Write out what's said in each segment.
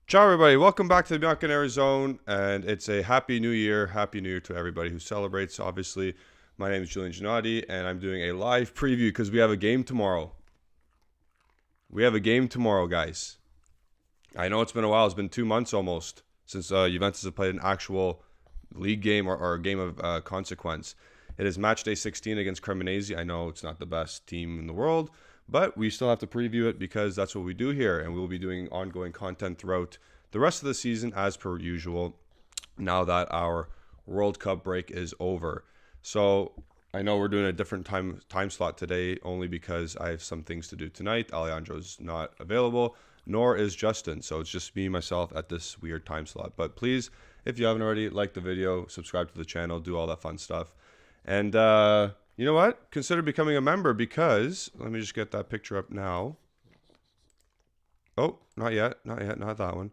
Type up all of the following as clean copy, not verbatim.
Ciao, everybody. Welcome back to the Bianconeri Zone, and it's a happy new year. Happy new year to everybody who celebrates. Obviously, my name is Julian Gennady, and I'm doing a live preview because we have a game tomorrow. We have a game tomorrow, guys. I know it's been a while. It's been 2 months almost since Juventus have played an actual league game or a game of consequence. It is match day 16 against Cremonese. I know it's not the best team in the world, but we still have to preview it because that's what we do here, and we'll be doing ongoing content throughout the rest of the season as per usual now that our World Cup break is over. So I know we're doing a different time slot today only because I have some things to do tonight. Alejandro's not available, nor is Justin. So it's just me, myself at this weird time slot. But please, if you haven't already, like the video, subscribe to the channel, do all that fun stuff. And you know what? Consider becoming a member because, let me just get that picture up now. Oh, not yet, not that one.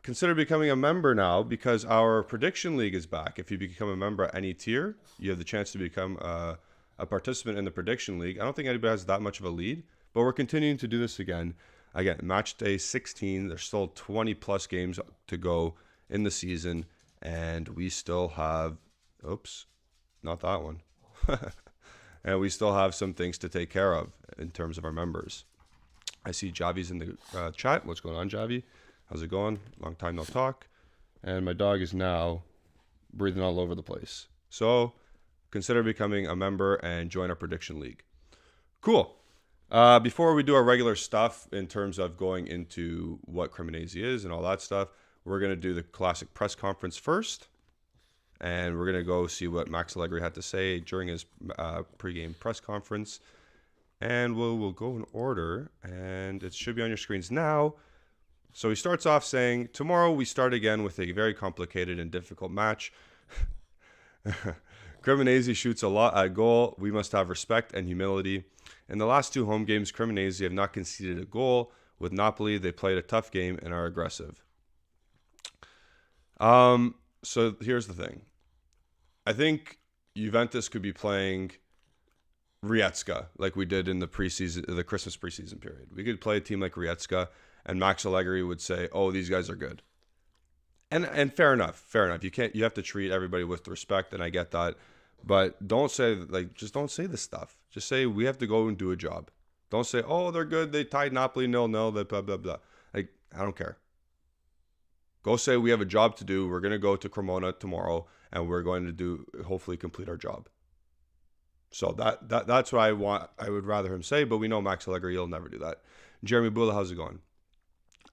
Consider becoming a member now because our prediction league is back. If you become a member at any tier, you have the chance to become a participant in the prediction league. I don't think anybody has that much of a lead, but we're continuing to do this again. Again, match day 16. There's still 20 plus games to go in the season, and we still have, oops, not that one. And we still have some things to take care of in terms of our members. I see Javi's in the chat. What's going on, Javi? How's it going? Long time no talk. And my dog is now breathing all over the place. So consider becoming a member and join our prediction league. Cool. Before we do our regular stuff in terms of going into what Cremonese is and all that stuff, we're going to do the classic press conference first. And we're going to go see what Max Allegri had to say during his pregame press conference. And we'll go in order, and it should be on your screens now. So he starts off saying, tomorrow we start again with a very complicated and difficult match. Cremonese shoots a lot at goal. We must have respect and humility. In the last two home games, Cremonese have not conceded a goal. With Napoli, they played a tough game and are aggressive. So here's the thing. I think Juventus could be playing Rietska like we did in the Christmas preseason period. We could play a team like Rietska, and Max Allegri would say, "Oh, these guys are good." And fair enough. You have to treat everybody with respect, and I get that. But don't say just don't say this stuff. Just say we have to go and do a job. Don't say, "Oh, they're good. They tied Napoli 0-0, that blah blah blah." Like, I don't care. Go say we have a job to do. We're going to go to Cremona tomorrow, and we're going to hopefully complete our job. So that's what I want. I would rather him say, but we know Max Allegri, he'll never do that. Jeremy Bula, how's it going?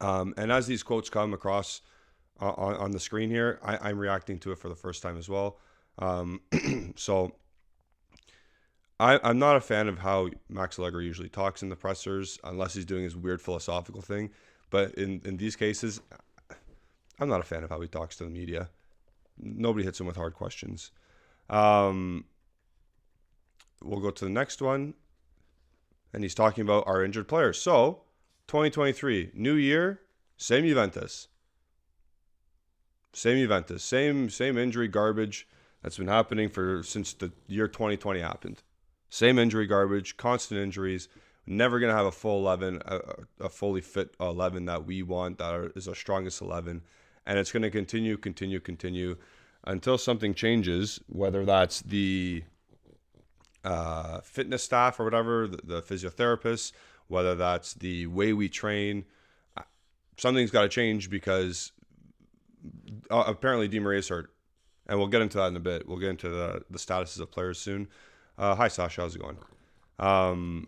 And as these quotes come across on the screen here, I'm reacting to it for the first time as well. So I'm not a fan of how Max Allegri usually talks in the pressers, unless he's doing his weird philosophical thing. But in these cases, I'm not a fan of how he talks to the media. Nobody hits him with hard questions. We'll go to the next one. And he's talking about our injured players. So, 2023, new year, same Juventus. Same Juventus. Same injury garbage that's been happening since the year 2020 happened. Same injury garbage, constant injuries. Never going to have a full 11, a fully fit 11 that we want, that is our strongest 11. And it's going to continue until something changes, whether that's the fitness staff or whatever, the physiotherapists, whether that's the way we train. Something's got to change because apparently Di Maria's hurt. And we'll get into that in a bit. We'll get into the statuses of players soon. Hi, Sasha. How's it going?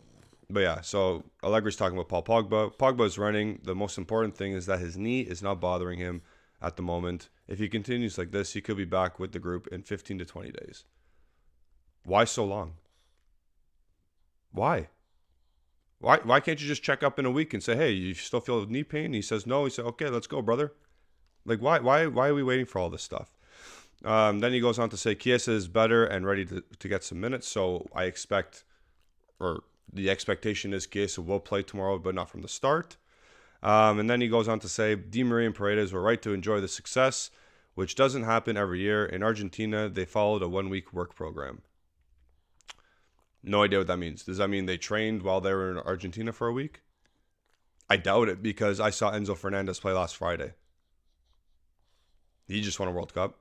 But yeah, so Allegri's talking about Paul Pogba. Pogba's running. The most important thing is that his knee is not bothering him at the moment. If he continues like this, he could be back with the group in 15 to 20 days. Why so long? Why can't you just check up in a week and say, hey, you still feel knee pain? He says no. He said, okay, let's go, brother. Like, why are we waiting for all this stuff? Then he goes on to say Chiesa is better and ready to get some minutes. So I expect, or the expectation is Chiesa will play tomorrow, but not from the start. And then he goes on to say Di Maria and Paredes were right to enjoy the success, which doesn't happen every year. In Argentina, they followed a 1-week work program. No idea what that means. Does that mean they trained while they were in Argentina for a week? I doubt it because I saw Enzo Fernandez play last Friday. He just won a World Cup.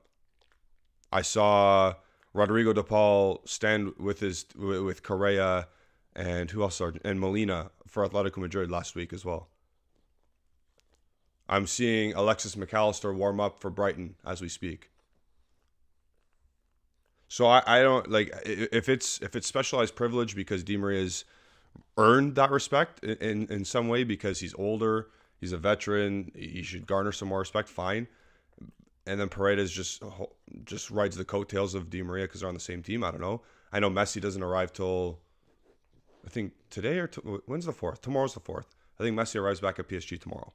I saw Rodrigo de Paul stand with Correa and who else? And Molina for Atletico Madrid last week as well. I'm seeing Alexis McAllister warm up for Brighton as we speak. So I don't like if it's specialized privilege because Di Maria's earned that respect in some way because he's older, he's a veteran, he should garner some more respect. Fine. And then Paredes just rides the coattails of Di Maria because they're on the same team. I don't know. I know Messi doesn't arrive till I think today or when's the 4th? Tomorrow's the 4th. I think Messi arrives back at PSG tomorrow.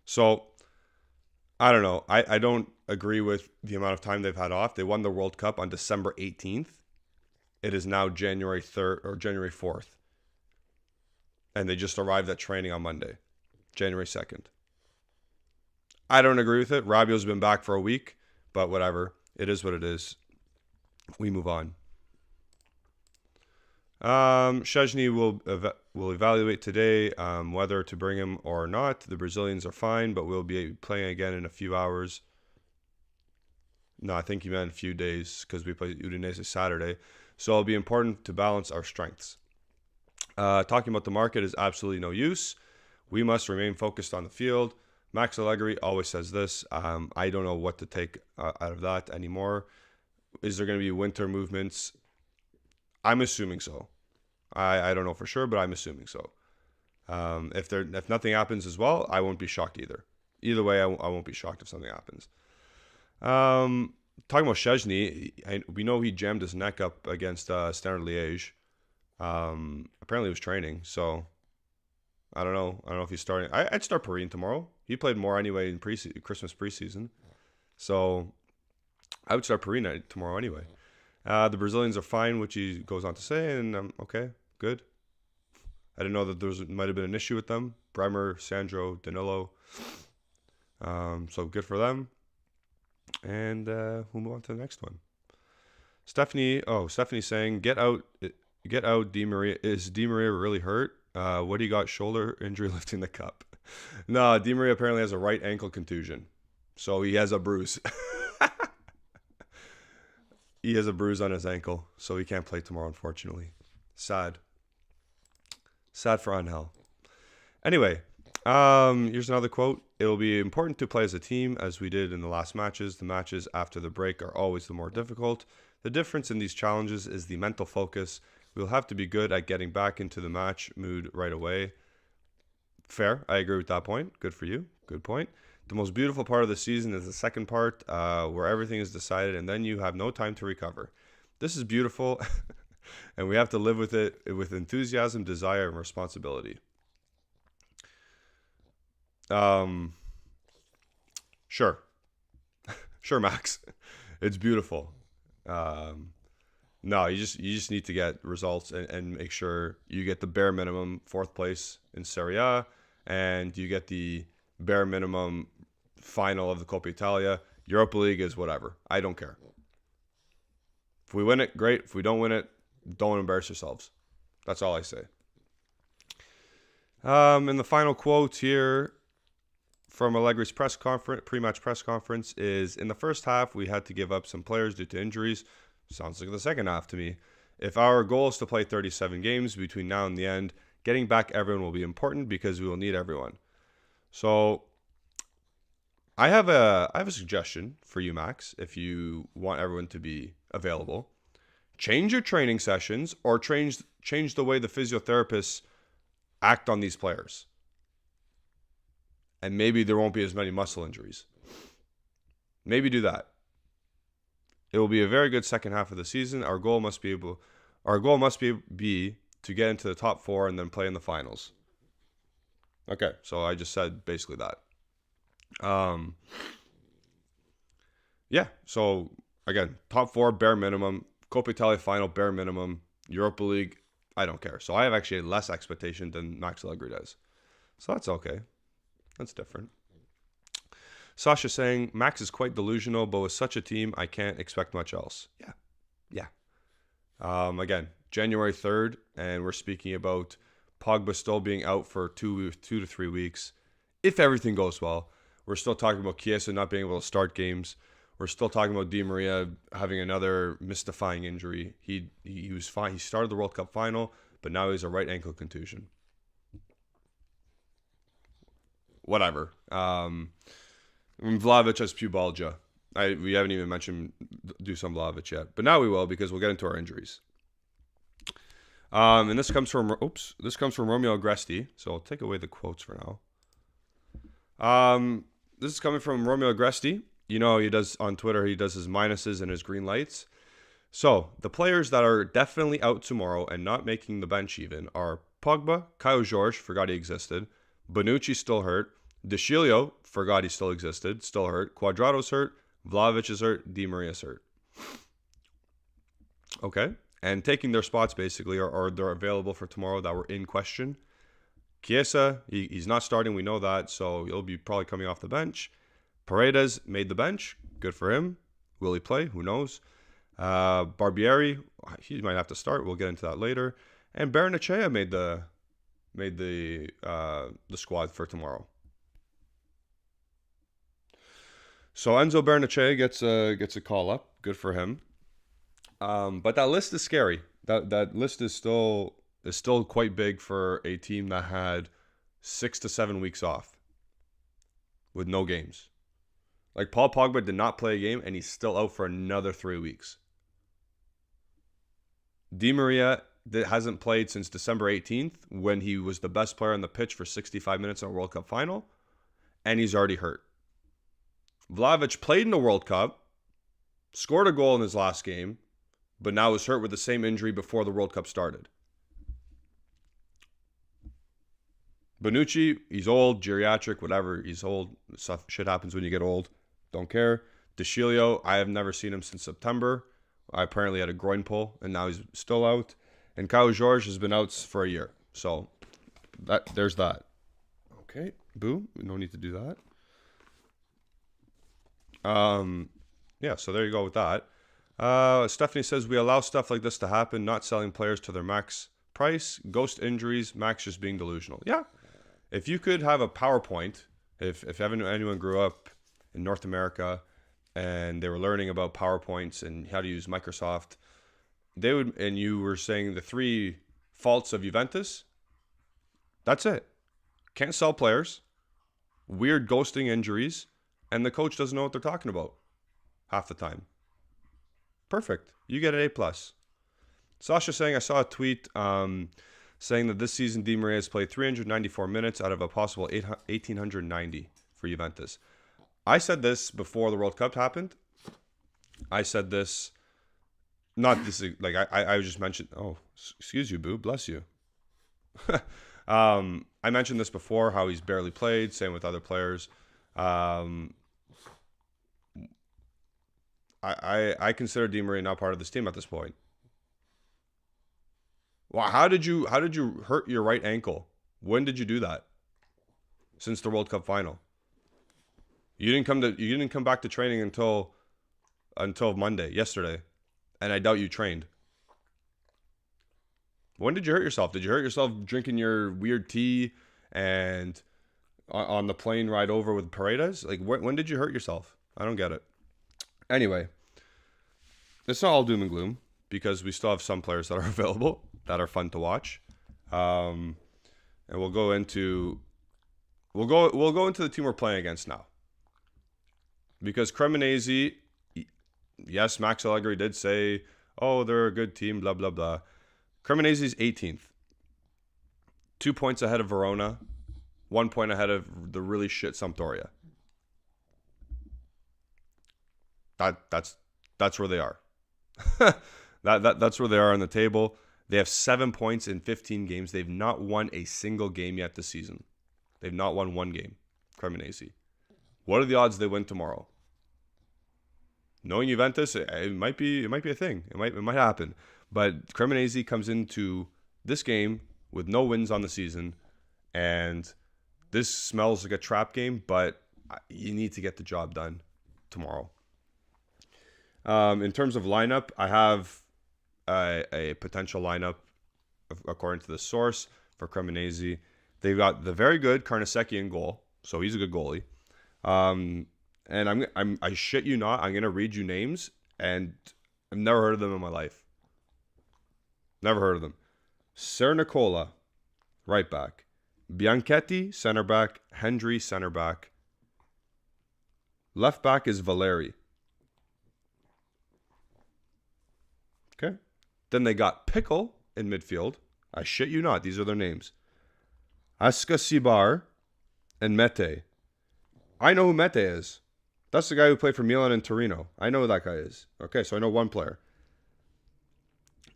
So I don't know. I don't agree with the amount of time they've had off. They won the World Cup on December 18th. It is now January 3rd or January 4th. And they just arrived at training on Monday, January 2nd. I don't agree with it. Rabiot's been back for a week, but whatever. It is what it is. We move on. Szczęsny will evaluate today whether to bring him or not. The Brazilians are fine, but we'll be playing again in a few hours. No, I think he meant a few days because we play Udinese Saturday. So it'll be important to balance our strengths. Talking about the market is absolutely no use. We must remain focused on the field. Max Allegri always says this. I don't know what to take out of that anymore. Is there going to be winter movements? I'm assuming so. I don't know for sure, but I'm assuming so. If nothing happens as well, I won't be shocked either. Either way, I won't be shocked if something happens. Talking about Szczęsny, we know he jammed his neck up against Standard Liège. Apparently he was training, so I don't know. I don't know if he's starting. I'd start Perrine tomorrow. He played more anyway in Christmas preseason, so I would start Perrine tomorrow anyway. The Brazilians are fine, which he goes on to say, and okay, good. I didn't know that there might have been an issue with them. Bremer, Sandro, Danilo. So good for them. And we'll move on to the next one. Stephanie saying, get out, Di Maria. Is Di Maria really hurt? What do you got? Shoulder injury lifting the cup. No, Di Maria apparently has a right ankle contusion. So he has a bruise. He has a bruise on his ankle, so he can't play tomorrow, unfortunately. Sad. Sad for Angel. Anyway, here's another quote. It will be important to play as a team, as we did in the last matches. The matches after the break are always the more difficult. The difference in these challenges is the mental focus. We'll have to be good at getting back into the match mood right away. Fair. I agree with that point. Good for you. Good point. The most beautiful part of the season is the second part, where everything is decided and then you have no time to recover. This is beautiful, and we have to live with it with enthusiasm, desire, and responsibility. Sure. Sure, Max. It's beautiful. No, you just need to get results and make sure you get the bare minimum 4th place in Serie A, and you get the bare minimum final of the Coppa Italia. Europa League is whatever. I don't care. If we win it, great. If we don't win it, don't embarrass yourselves. That's all I say. And the final quote here from Allegri's pre-match press conference is, in the first half, we had to give up some players due to injuries. Sounds like the second half to me. If our goal is to play 37 games between now and the end, getting back everyone will be important because we will need everyone. So I have a suggestion for you, Max, if you want everyone to be available. Change your training sessions or change the way the physiotherapists act on these players. And maybe there won't be as many muscle injuries. Maybe do that. It will be a very good second half of the season. Our goal must be to get into the top 4 and then play in the finals. Okay, so I just said basically that. Yeah, so again, top 4, bare minimum. Coppa Italia final, bare minimum. Europa League, I don't care. So I have actually less expectation than Max Allegri does. So that's okay. That's different. Sasha saying, Max is quite delusional, but with such a team, I can't expect much else. Yeah. Again, January 3rd, and we're speaking about Pogba still being out for 2 to 3 weeks. If everything goes well, We're still talking about Chiesa not being able to start games. We're still talking about Di Maria having another mystifying injury. He was fine. He started the World Cup final, but now he's a right ankle contusion. Whatever. Vlahovic has pubalgia. We haven't even mentioned Dusan Vlahovic yet, but now we will because we'll get into our injuries. And this comes from Romeo Agresti. So I'll take away the quotes for now. This is coming from Romeo Agresti. You know, he does on Twitter, he does his minuses and his green lights. So the players that are definitely out tomorrow and not making the bench even are Pogba, Caio Jorge, forgot he existed. Bonucci still hurt. De Sciglio, forgot he still existed, still hurt. Cuadrado's hurt. Vlahovic is hurt. Di Maria's hurt. Okay. And taking their spots basically are they're available for tomorrow that were in question. Chiesa, he's not starting, we know that, so he'll be probably coming off the bench. Paredes made the bench. Good for him. Will he play? Who knows? Barbieri, he might have to start. We'll get into that later. And Barrenechea made the squad for tomorrow. So Enzo Barrenechea gets a call up. Good for him. But that list is scary. That list is still quite big for a team that had 6 to 7 weeks off with no games. Like Paul Pogba did not play a game and he's still out for another 3 weeks. Di Maria hasn't played since December 18th when he was the best player on the pitch for 65 minutes in a World Cup final, and he's already hurt. Vlahovic played in the World Cup, scored a goal in his last game, but now is hurt with the same injury before the World Cup started. Bonucci, he's old, geriatric, whatever. He's old. Shit happens when you get old. Don't care. De Sciglio, I have never seen him since September. I apparently had a groin pull, and now he's still out. And Caio Jorge has been out for a year. So there's that. Okay, boo. No need to do that. Yeah, so there you go with that. Stephanie says, we allow stuff like this to happen, not selling players to their max price, ghost injuries, max just being delusional. Yeah. If you could have a PowerPoint, if anyone grew up in North America and they were learning about PowerPoints and how to use Microsoft, and you were saying the 3 faults of Juventus, that's it. Can't sell players, weird ghosting injuries, and the coach doesn't know what they're talking about half the time. Perfect. You get an A+. Sasha saying, I saw a tweet saying that this season Di Maria has played 394 minutes out of a possible 1,890 for Juventus. I said this before the World Cup happened. I said this, not this, like I just mentioned, oh, excuse you, boo, bless you. I mentioned this before, how he's barely played, same with other players. I consider Di Maria not part of this team at this point. Well, how did you hurt your right ankle? When did you do that? Since the World Cup final. You didn't come back to training until Monday, yesterday. And I doubt you trained. When did you hurt yourself? Did you hurt yourself drinking your weird tea and on the plane ride over with Paredes? Like, when did you hurt yourself? I don't get it. Anyway, it's not all doom and gloom because we still have some players that are available that are fun to watch, and we'll go into the team we're playing against now. Because Cremonese, yes, Max Allegri did say, oh, they're a good team, blah blah blah. Cremonese is 18th, 2 points ahead of Verona, 1 point ahead of the really shit Sampdoria. That's where they are. That's where they are on the table. They have 7 points in 15 games. They've not won a single game yet this season. They've not won one game. Cremonese. What are the odds they win tomorrow? Knowing Juventus, it might be a thing. It might happen. But Cremonese comes into this game with no wins on the season, and this smells like a trap game. But you need to get the job done tomorrow. In terms of lineup, I have a potential lineup according to the source for Cremonese. They've got the very good Carnesecchi in goal, so he's a good goalie. And I shit you not, I'm gonna read you names, and I've never heard of them in my life. Never heard of them. Ser Nicola, right back. Bianchetti, center back. Hendry, center back. Left back is Valeri. Okay. Then they got Pickle in midfield. I shit you not, these are their names. Ascasibar and Mete. I know who Mete is. That's the guy who played for Milan and Torino. I know who that guy is. Okay, so I know one player.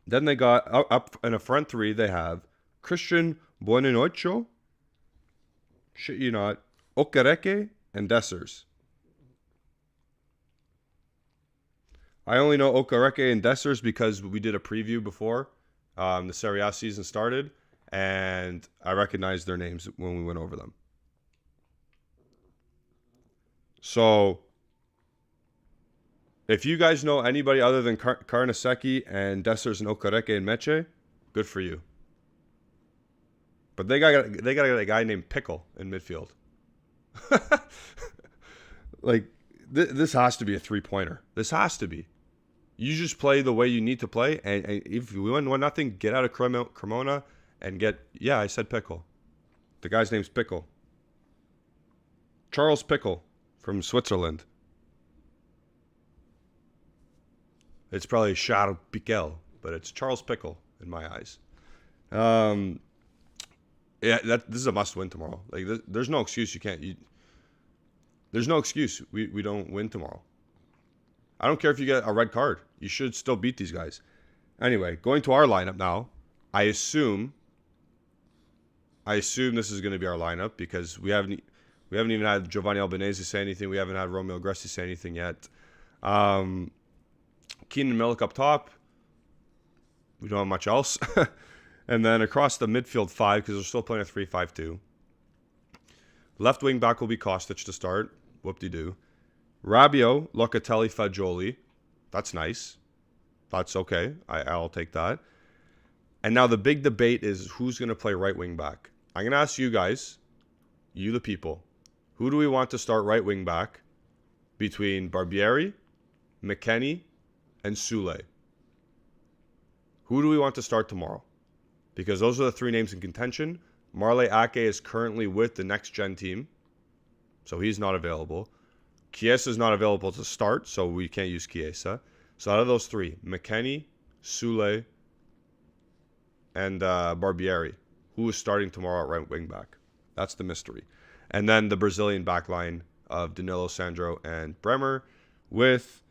Then they got, up in a front three, they have Christian Buonanocho, shit you not, Okereke, and Dessers. I only know Okereke and Dessers because we did a preview before the Serie A season started, and I recognized their names when we went over them. So, if you guys know anybody other than Carnesecchi and Dessers and Okereke and Meche, good for you. But they got a guy named Pickle in midfield. Like, this has to be a three-pointer. This has to be. You just play the way you need to play, and if you win 1-0, get out of Cremona and get... Yeah, I said Pickle. The guy's name's Pickle. Charles Pickle from Switzerland. It's probably Charles Piquel, but it's Charles Pickle in my eyes. Yeah, this is a must-win tomorrow. Like, there's no excuse you can't. There's no excuse we don't win tomorrow. I don't care if you get a red card. You should still beat these guys. Anyway, going to our lineup now. I assume this is going to be our lineup because we haven't even had Giovanni Albanese say anything. We haven't had Romeo Grassi say anything yet. Keenan Milik up top. We don't have much else. And then across the midfield five, because we're still playing a 3-5-2. Left wing back will be Kostic to start. Whoop-de-doo. Rabiot, Locatelli, Fagioli. That's nice. That's okay. I'll take that. And now the big debate is who's going to play right wing back. I'm going to ask you guys, you the people, who do we want to start right wing back between Barbieri, McKennie, and Sule? Who do we want to start tomorrow? Because those are the three names in contention. Marley Ake is currently with the next gen team, so he's not available. Chiesa is not available to start, so we can't use Chiesa. So out of those three, McKennie, Sule, and Barbieri, who is starting tomorrow at right wing back? That's the mystery. And then the Brazilian backline of Danilo, Sandro, and Bremer with,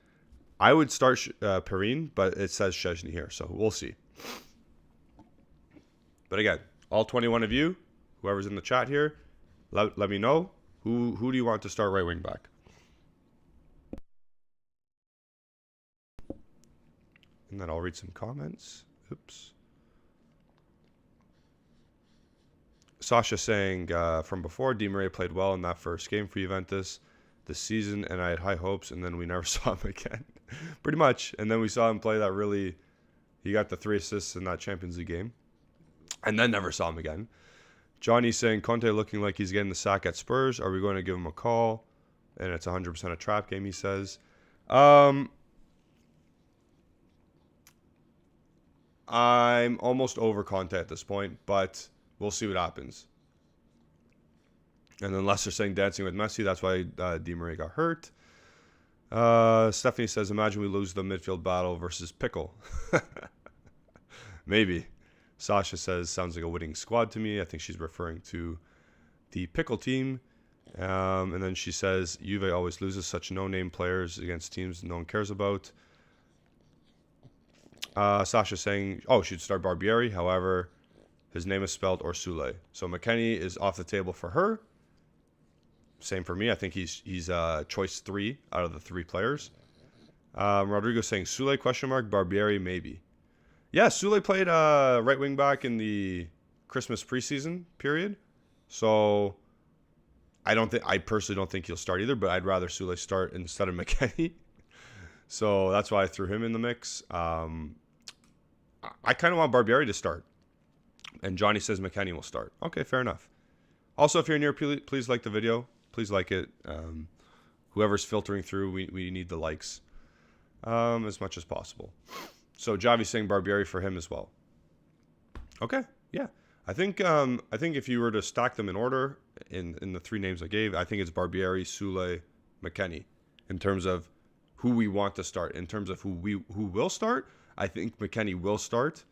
I would start Perrine, but it says Szczesny here, so we'll see. But again, all 21 of you, whoever's in the chat here, let me know. Who do you want to start right wing back? And then I'll read some comments. Oops. Sasha saying from before, Di Maria played well in that first game for Juventus this season, and I had high hopes, and then we never saw him again. Pretty much. And then we saw him play that really... He got the 3 assists in that Champions League game. And then never saw him again. Johnny saying, Conte looking like he's getting the sack at Spurs. Are we going to give him a call? And it's 100% a trap game, he says. I'm almost over Conte at this point, but we'll see what happens. And then Lester saying dancing with Messi. That's why Di Maria got hurt. Stephanie says, imagine we lose the midfield battle versus Pickle. Maybe. Sasha says, sounds like a winning squad to me. I think she's referring to the Pickle team. And then she says, Juve always loses such no-name players against teams no one cares about. Sasha saying, oh, she'd start Barbieri. However, his name is spelled Orsule. So McKennie is off the table for her. Same for me. I think he's choice 3 out of the 3 players. Rodrigo saying Sule, ? Barbieri, maybe. Yeah, Sule played right wing back in the Christmas preseason period. So I personally don't think he'll start either, but I'd rather Sule start instead of McKennie. So that's why I threw him in the mix. I kind of want Barbieri to start. And Johnny says McKennie will start. Okay, fair enough. Also, if you're new, please like the video. Please like it. whoever's filtering through, we need the likes as much as possible. So Javi's saying Barbieri for him as well. Okay, yeah. I think if you were to stack them in order in the three names I gave, I think it's Barbieri, Sule, McKennie in terms of who we want to start. In terms of who will start, I think McKennie will start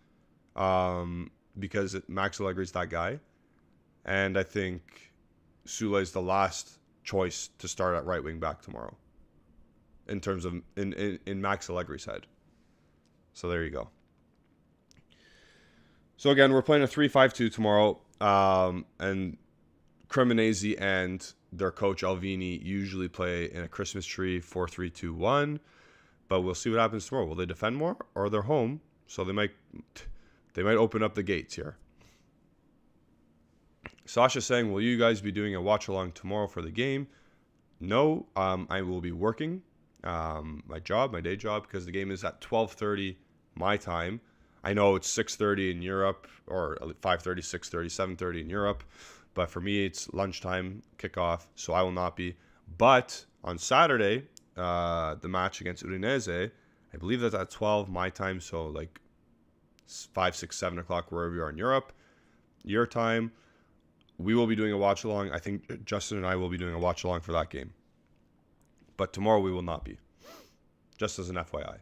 because Max Allegri's that guy, and I think Sule is the last choice to start at right wing back tomorrow. In terms of in Max Allegri's head. So there you go. So again, we're playing a 3-5-2 tomorrow, and Cremonese and their coach Alvini usually play in a Christmas tree 4-3-2-1, but we'll see what happens tomorrow. Will they defend more, or they're home, so they might open up the gates here. Sasha saying, will you guys be doing a watch along tomorrow for the game? No, I will be working my day job, because the game is at 12:30 my time. I know it's 6:30 in Europe, or 5:30, 6:30, 7:30 in Europe, but for me it's lunchtime kickoff, so I will not be. But on Saturday, the match against Udinese, I believe that's at 12 my time, so like 5, 6, 7 o'clock wherever you are in Europe, your time. We will be doing a watch along. I think Justin and I will be doing a watch along for that game. But tomorrow we will not be. Just as an FYI.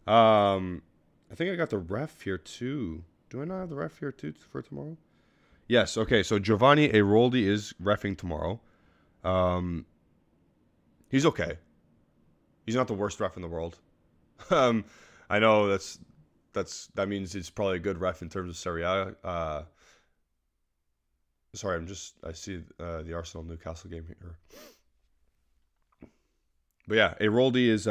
I think I got the ref here too. Do I not have the ref here too for tomorrow? Yes. Okay. So Giovanni Airoldi is reffing tomorrow. He's okay. He's not the worst ref in the world. I know that means he's probably a good ref in terms of Serie A. Sorry, I see the Arsenal Newcastle game here. But yeah, Airoldi is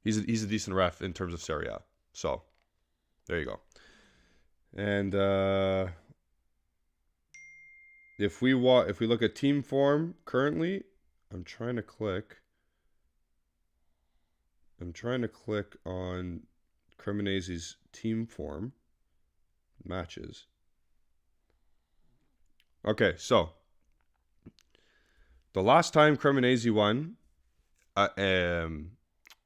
he's a decent ref in terms of Serie A. So there you go. And if we look at team form currently, I'm trying to click on Cremonese's team form matches. Okay, so the last time Cremonese won an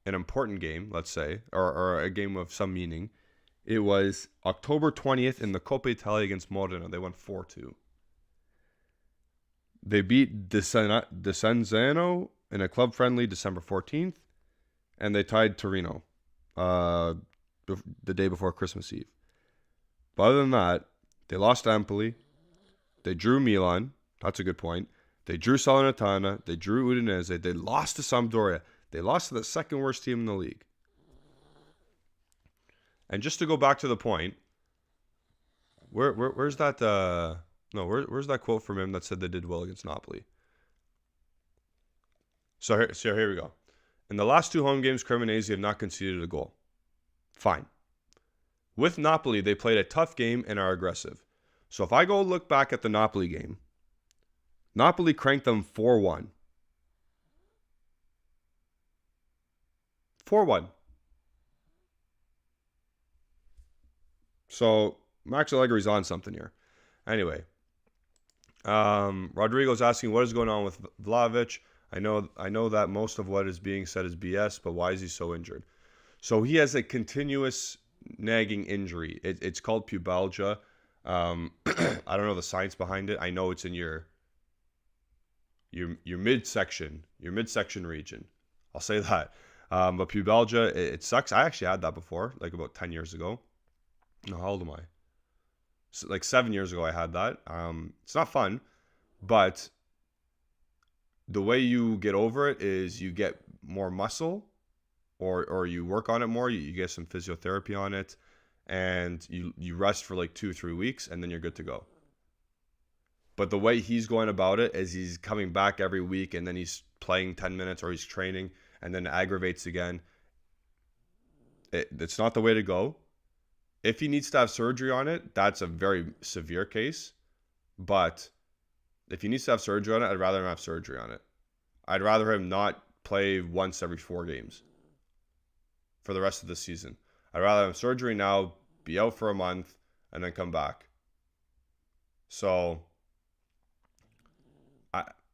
important game, let's say, or a game of some meaning, it was October 20th in the Coppa Italia against Modena. They won 4-2. They beat Desenzano in a club friendly December 14th, and they tied Torino the day before Christmas Eve. But other than that, they lost to Empoli. They drew Milan. That's a good point. They drew Salernitana. They drew Udinese. They lost to Sampdoria. They lost to the second worst team in the league. And just to go back to the point, where's that? Where's that quote from him that said they did well against Napoli? So here we go. In the last two home games, Cremonese have not conceded a goal. Fine. With Napoli, they played a tough game and are aggressive. So if I go look back at the Napoli game, Napoli cranked them 4-1. 4-1. So Max Allegri's on something here. Anyway, Rodrigo's asking what is going on with Vlahovic. I know that most of what is being said is BS, but why is he so injured? So he has a continuous nagging injury. It's called pubalgia. I don't know the science behind it. I know it's in your midsection region. I'll say that. But pubalgia, it sucks. I actually had that before, like about 10 years ago. No, how old am I? So, like 7 years ago I had that. It's not fun, but the way you get over it is you get more muscle, or you work on it more. You get some physiotherapy on it, and you rest for like 2 or 3 weeks, and then you're good to go. But the way he's going about it is he's coming back every week, and then he's playing 10 minutes, or he's training, and then it aggravates again. It's not the way to go. If he needs to have surgery on it, that's a very severe case. But if he needs to have surgery on it, I'd rather him have surgery on it. I'd rather him not play once every 4 games for the rest of the season. I'd rather have surgery now, be out for a month, and then come back. So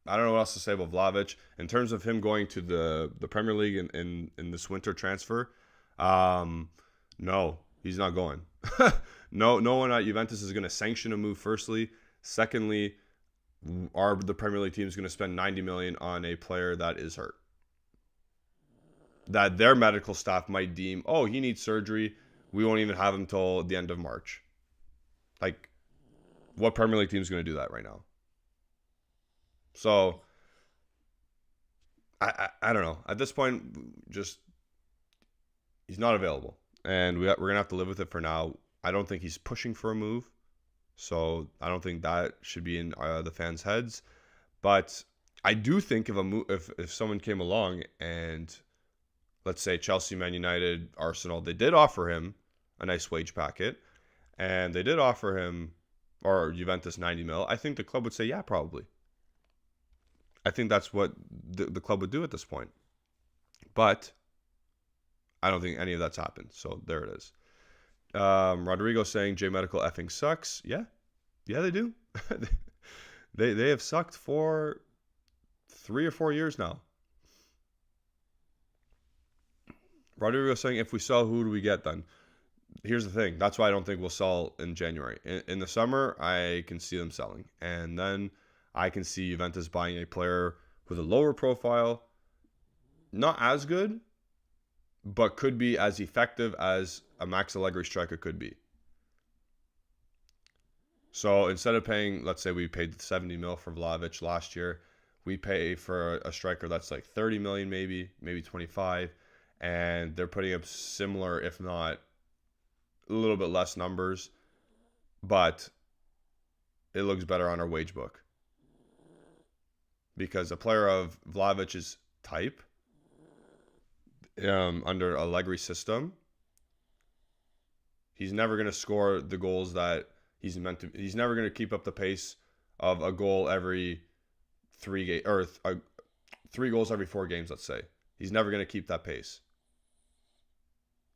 I don't know what else to say about Vlahovic. In terms of him going to the Premier League in this winter transfer, no, he's not going. No one at Juventus is going to sanction a move, firstly. Secondly, the Premier League team is going to spend 90 million on a player that is hurt, that their medical staff might deem, oh, he needs surgery. We won't even have him till the end of March. Like, what Premier League team is going to do that right now? So, I don't know. At this point, just he's not available. And we're going to have to live with it for now. I don't think he's pushing for a move. So, I don't think that should be in the fans' heads. But I do think if someone came along and, let's say, Chelsea, Man United, Arsenal, they did offer him a nice wage packet, and they did offer him, or Juventus, 90 mil, I think the club would say, yeah, probably. I think that's what the club would do at this point. But I don't think any of that's happened. So there it is. Rodrigo saying J Medical effing sucks. Yeah, they do. they have sucked for 3 or 4 years now. Rodrigo saying, if we sell, who do we get then? Here's the thing. That's why I don't think we'll sell in January. In the summer, I can see them selling. And then I can see Juventus buying a player with a lower profile, not as good, but could be as effective as a Max Allegri striker could be. So instead of paying, let's say we paid 70 mil for Vlahovic last year, we pay for a striker that's like 30 million maybe 25, and they're putting up similar, if not a little bit less numbers, but it looks better on our wage book. Because a player of Vlahovic's type, under Allegri's system, he's never going to score the goals that he's meant to. He's never going to keep up the pace of a goal every 3 goals every 4 games, let's say. He's never going to keep that pace.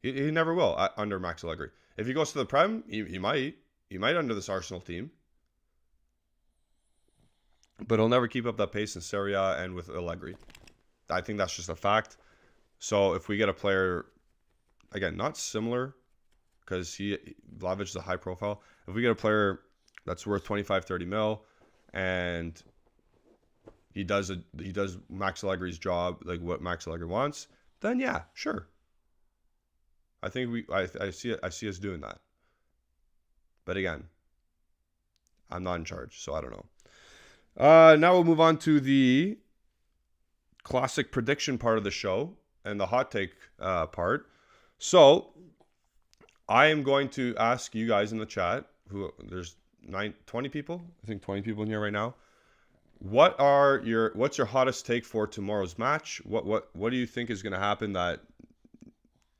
He never will under Max Allegri. If he goes to the Prem, he might. He might under this Arsenal team. But he'll never keep up that pace in Serie A and with Allegri. I think that's just a fact. So if we get a player, again, not similar, because Vlahovic is a high profile. If we get a player that's worth 25, 30 mil, and he does Max Allegri's job, like what Max Allegri wants, then yeah, sure. I think I see us doing that. But again, I'm not in charge, so I don't know. Now we'll move on to the classic prediction part of the show and the hot take part. So I am going to ask you guys in the chat, there's 20 people, I think 20 people in here right now. What's your hottest take for tomorrow's match? What do you think is going to happen that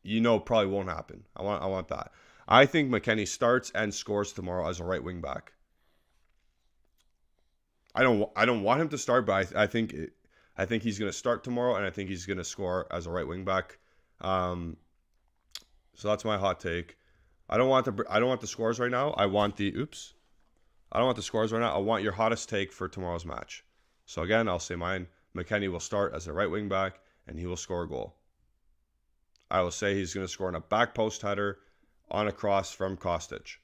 probably won't happen? I want that. I think McKennie starts and scores tomorrow as a right wing back. I don't want him to start, but I think he's going to start tomorrow, and I think he's going to score as a right wing back. So that's my hot take. I don't want the scores right now. I don't want the scores right now. I want your hottest take for tomorrow's match. So again, I'll say mine. McKennie will start as a right wing back, and he will score a goal. I will say he's going to score on a back post header on a cross from Kostic.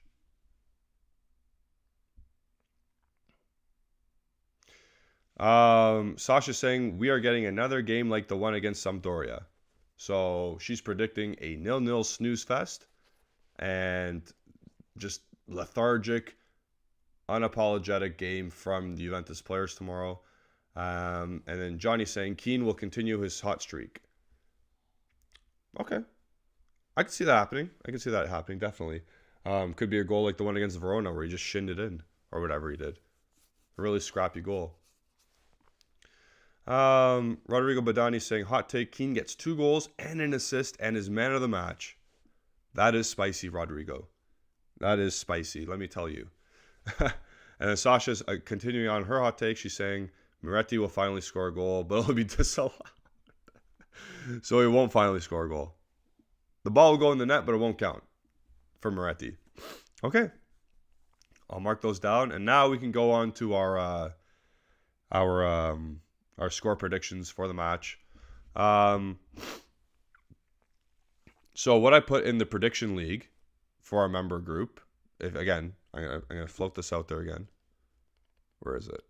Sasha's saying we are getting another game like the one against Sampdoria. So she's predicting a 0-0 snooze fest and just lethargic, unapologetic game from the Juventus players tomorrow. And then Johnny's saying Keane will continue his hot streak. Okay. I can see that happening. Definitely. Could be a goal like the one against Verona where he just shinned it in or whatever he did. A really scrappy goal. Rodrigo Badani saying hot take, Keane gets 2 goals and an assist and is man of the match. That is spicy, Rodrigo. That is spicy, let me tell you. And then Sasha's continuing on her hot take. She's saying Moretti will finally score a goal, but it'll be disallowed. So he won't finally score a goal. The ball will go in the net, but it won't count for Moretti. Okay. I'll mark those down. And now we can go on to our our score predictions for the match. So what I put in the prediction league for our member group, if again, I'm gonna float this out there again. Where is it?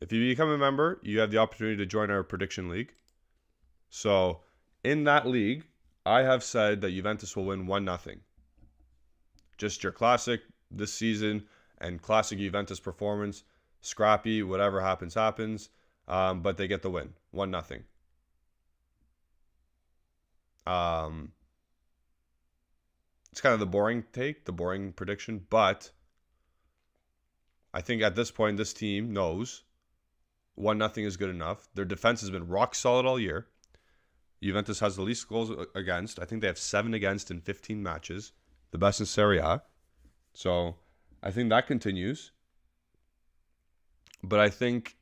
If you become a member, you have the opportunity to join our prediction league. So in that league, I have said that Juventus will win 1-0. Just your classic this season and classic Juventus performance. Scrappy, whatever happens, happens. But they get the win. 1-0. It's kind of the boring take, the boring prediction. But I think at this point, this team knows 1-0 is good enough. Their defense has been rock solid all year. Juventus has the least goals against. I think they have 7 against in 15 matches. The best in Serie A. So I think that continues. But I think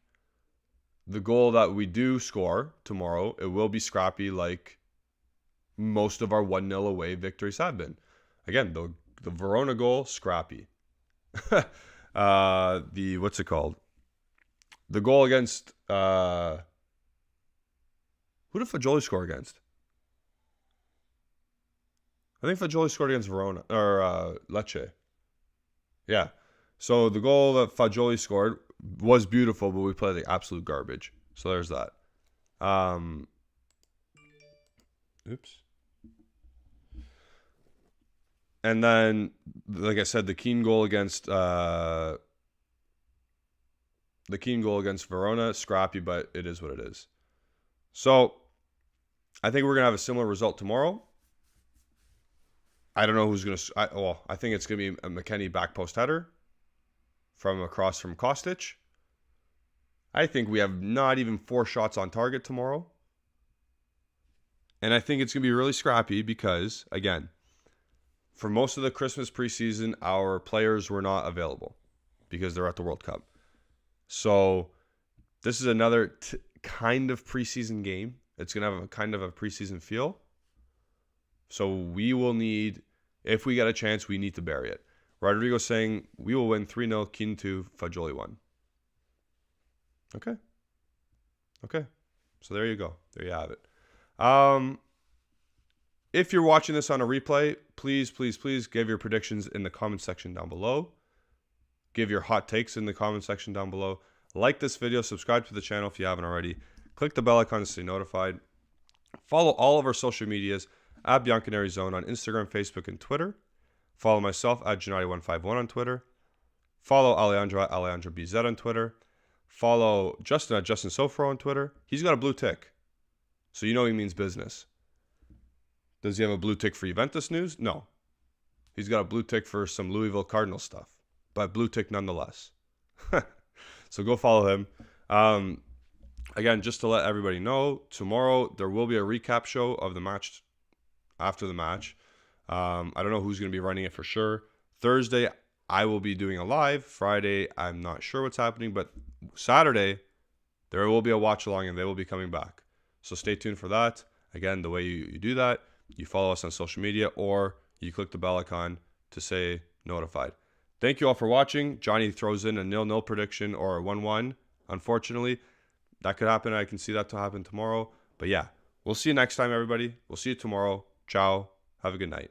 the goal that we do score tomorrow, it will be scrappy like most of our 1-0 away victories have been. Again, the Verona goal, scrappy. What's it called? The goal against who did Fagioli score against? I think Fagioli scored against Verona or Lecce. Yeah. So the goal that Fagioli scored was beautiful, but we played like absolute garbage. So there's that. Oops. And then, like I said, the Keane goal against Verona, scrappy, but it is what it is. So I think we're gonna have a similar result tomorrow. I don't know who's gonna. I think it's gonna be a McKennie back post header from across from Kostic. I think we have not even 4 shots on target tomorrow, and I think it's gonna be really scrappy because again, for most of the Christmas preseason, our players were not available because they're at the World Cup. So this is another kind of preseason game. It's going to have a kind of a preseason feel. So we will need, if we get a chance, we need to bury it. Rodrigo's saying we will win 3-0, Keane 2, Fagioli 1. Okay. So there you go. There you have it. If you're watching this on a replay, please give your predictions in the comment section down below. Give your hot takes in the comment section down below. Like this video, subscribe to the channel if you haven't already. Click the bell icon to stay notified. Follow all of our social medias at bianconerizone on Instagram, Facebook, and Twitter. Follow myself at Gennady151 on Twitter. Follow Alejandro at AlejandroBZ on Twitter. Follow Justin at Justin Sofro on Twitter. He's got a blue tick, so you know he means business. Does he have a blue tick for Juventus news? No. He's got a blue tick for some Louisville Cardinal stuff, but blue tick nonetheless. So go follow him. Again, just to let everybody know, tomorrow there will be a recap show of the match after the match. I don't know who's going to be running it for sure. Thursday, I will be doing a live. Friday, I'm not sure what's happening, but Saturday, there will be a watch along and they will be coming back. So stay tuned for that. Again, the way you do that, you follow us on social media or you click the bell icon to say notified. Thank you all for watching. Johnny throws in a 0-0 prediction or a 1-1. Unfortunately, that could happen. I can see that to happen tomorrow. But yeah, we'll see you next time, everybody. We'll see you tomorrow. Ciao. Have a good night.